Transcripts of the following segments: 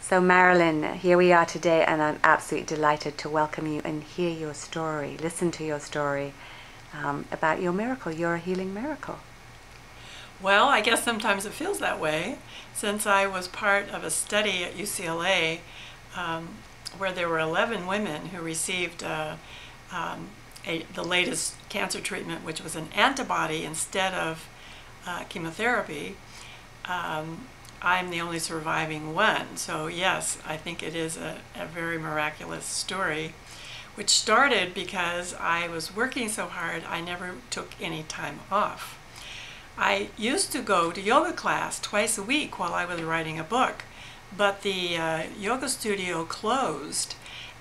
So Marilyn, here we are today, and I'm absolutely delighted to welcome you and hear your story, listen to your story about your miracle, your healing miracle. Well, I guess sometimes it feels that way, since I was part of a study at UCLA where there were 11 women who received the latest cancer treatment, which was an antibody instead of chemotherapy. I'm the only surviving one. So yes, I think it is a very miraculous story, which started because I was working so hard I never took any time off. I used to go to yoga class twice a week while I was writing a book, but the yoga studio closed,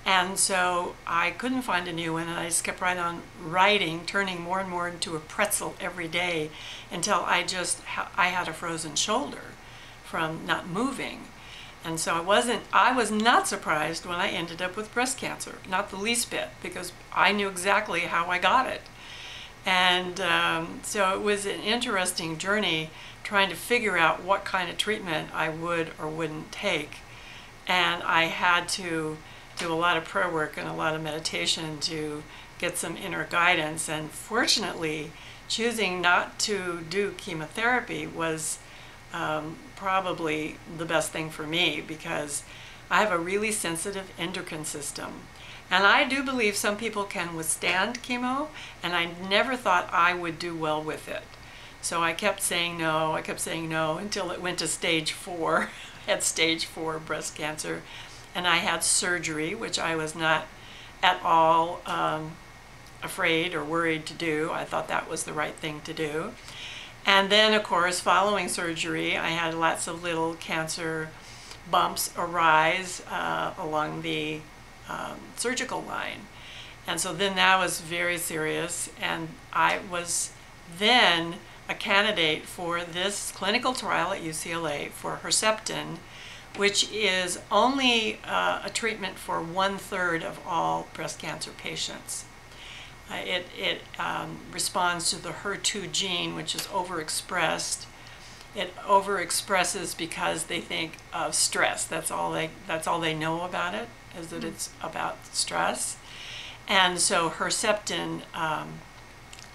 and so I couldn't find a new one, and I just kept right on writing, turning more and more into a pretzel every day until I had a frozen shoulder from not moving. And so I was not surprised when I ended up with breast cancer, not the least bit, because I knew exactly how I got it. And so it was an interesting journey trying to figure out what kind of treatment I would or wouldn't take. And I had to do a lot of prayer work and a lot of meditation to get some inner guidance. And fortunately, choosing not to do chemotherapy was probably the best thing for me, because I have a really sensitive endocrine system. And I do believe some people can withstand chemo, and I never thought I would do well with it. So I kept saying no, until it went to stage 4. I had stage 4 breast cancer, and I had surgery, which I was not at all afraid or worried to do. I thought that was the right thing to do. And then, of course, following surgery, I had lots of little cancer bumps arise along the surgical line. And so then that was very serious, and I was then a candidate for this clinical trial at UCLA for Herceptin, which is only a treatment for 1/3 of all breast cancer patients. It responds to the HER2 gene, which is overexpressed. It overexpresses because they think of stress. That's all they know about it, is that it's about stress. And so Herceptin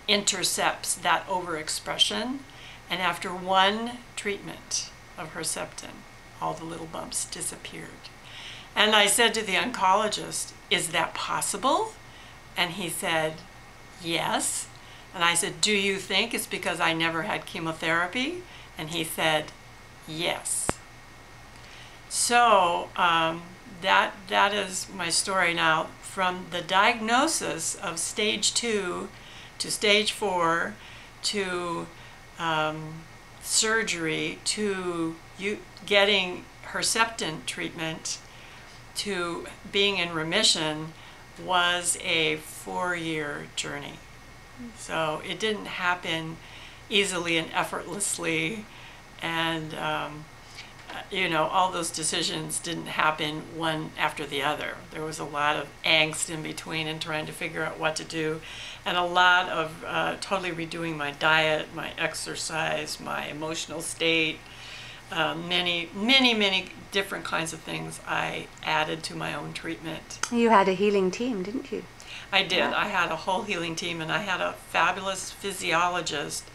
intercepts that overexpression, and after one treatment of Herceptin, all the little bumps disappeared. And I said to the oncologist, "Is that possible?" And he said, "Yes." And I said, "Do you think it's because I never had chemotherapy?" And he said, "Yes." So that is my story now. From the diagnosis of stage 2 to stage 4 to surgery to getting Herceptin treatment to being in remission was a 4-year journey. So it didn't happen easily and effortlessly, and all those decisions didn't happen one after the other. There was a lot of angst in between and trying to figure out what to do, and a lot of totally redoing my diet, my exercise, my emotional state, many different kinds of things I added to my own treatment. You had a healing team, didn't you? I did. Yeah. I had a whole healing team, and I had a fabulous physiologist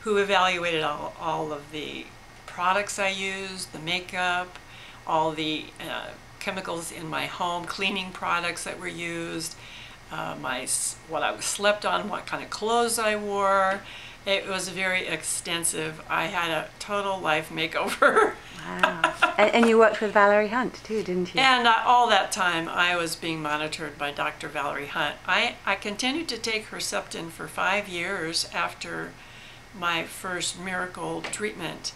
who evaluated all of the products I used, the makeup, all the chemicals in my home, cleaning products that were used, what I slept on, what kind of clothes I wore. It was very extensive. I had a total life makeover. Wow. And you worked with Valerie Hunt too, didn't you? And all that time I was being monitored by Dr. Valerie Hunt. I continued to take Herceptin for 5 years after my first miracle treatment,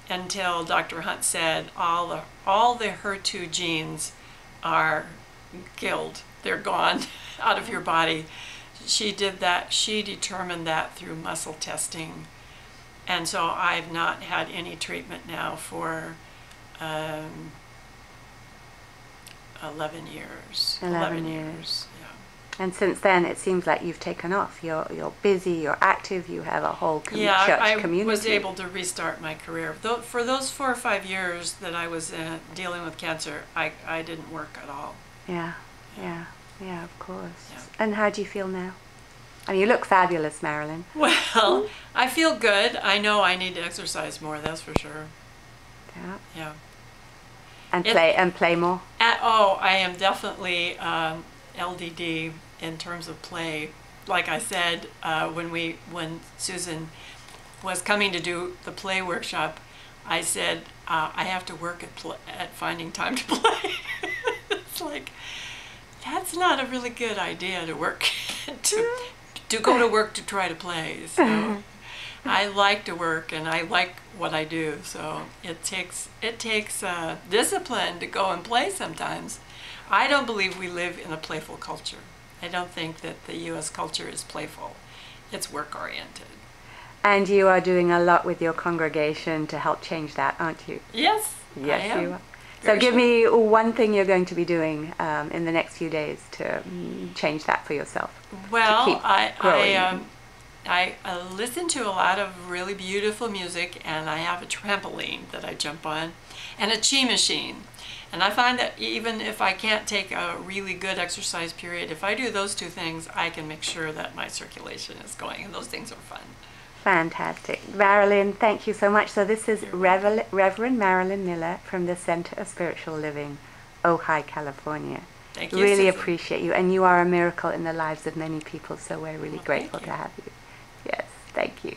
until Dr. Hunt said all the HER2 genes are killed. They're gone out of your body. She did that. She determined that through muscle testing. And so I've not had any treatment now for 11 years. 11 years. Yeah. And since then, it seems like you've taken off. You're busy, you're active, you have a whole church community. I was able to restart my career. For those 4 or 5 years that I was dealing with cancer, I didn't work at all. Yeah, of course. Yeah. And how do you feel now? I mean, you look fabulous, Marilyn. Well, I feel good. I know I need to exercise more, that's for sure. Yeah. Yeah. And play more? I am definitely LDD in terms of play. Like I said, when Susan was coming to do the play workshop, I said, I have to work at finding time to play. It's like, that's not a really good idea to work, to go to work to try to play. So I like to work and I like what I do. So it takes discipline to go and play sometimes. I don't believe we live in a playful culture. I don't think that the U.S. culture is playful. It's work-oriented. And you are doing a lot with your congregation to help change that, aren't you? Yes, yes, I am. You are. So give me one thing you're going to be doing in the next few days to change that for yourself. Well, I listen to a lot of really beautiful music, and I have a trampoline that I jump on, and a chi machine. And I find that even if I can't take a really good exercise period, if I do those 2 things, I can make sure that my circulation is going, and those things are fun. Fantastic. Marilyn, thank you so much. So this is Reverend Marilyn Miller from the Center of Spiritual Living, Ojai, California. Thank you, Really Susan. appreciate you. And you are a miracle in the lives of many people, so we're really grateful to have you. Yes, thank you.